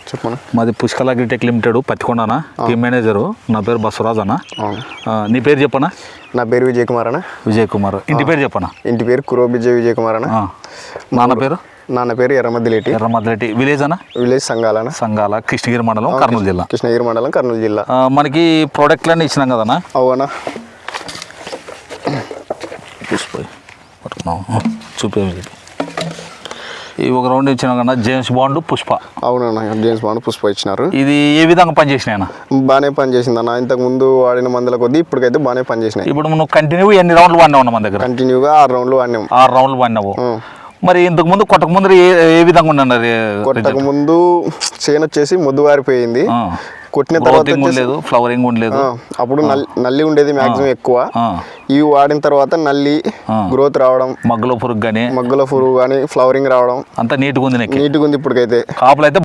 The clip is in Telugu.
చెప్పండి. మాది పుష్కల అగ్రిటెక్ లిమిటెడ్ పత్తికొండనా, టీమ్ మేనేజరు. నా పేరు బసవరాజ్ అన్న. నీ పేరు చెప్పనా? నా పేరు విజయ్ కుమార్ అన్న. విజయ్ కుమార్. ఇంటి పేరు చెప్పనా? ఇంటి పేరు కురోబిజయ్ విజయ్ కుమార్ అన్న. నాన్న పేరు? నాన్న పేరు ఎర్రమద్దిలేటి. విలేజ్ అన్న? విలేజ్ సంగాల. సంగాల, కృష్ణగిరి మండలం, కర్నూలు జిల్లా. కృష్ణగిరి మండలం, కర్నూలు జిల్లా. మనకి ప్రోడక్ట్లన్నీ ఇచ్చినాం కదన్నా? అవునా. చూపే ఈ ఒక రౌండ్ ఇచ్చిన కన్నా జేమ్స్ బాండ్ పుష్ప. అవునన్నా, జేమ్స్ బాండ్ పుష్ప ఇచ్చినారు. ఇది ఏ విధంగా పనిచేసినాయి? బాగానే పనిచేసింది అన్న. ఇంతకు ముందు వాడిన మందుల కొద్దీ ఇప్పటికైతే బాగానే పనిచేసినాయి. ఇప్పుడు నువ్వు కంటిన్యూ ఎన్ని రౌండ్లు వాడినావు మన దగ్గర? కంటిన్యూగా 6 రౌండ్లు వాడినాం. 6 రౌండ్లు వాడినావు. మరి ఇంతకు ముందు కొట్టక ముందు ఏ విధంగా ఉన్నది? కొట్టక ముందు చేను వచ్చేసి మొద్దు వారిపోయింది. కొట్టిన తర్వాత లేదు, ఫ్లవరింగ్ ఉండలేదు. అప్పుడు నల్లి ఉండేది మాక్సిమం ఎక్కువ. ఇవి వాడిన తర్వాత నల్లి గ్రోత్ రావడం, మగ్గుల పురుగు కానీ ఫ్లవరింగ్ రావడం అంతా నీట్గా ఉంది. ఇప్పటికైతే కాపులు అయితే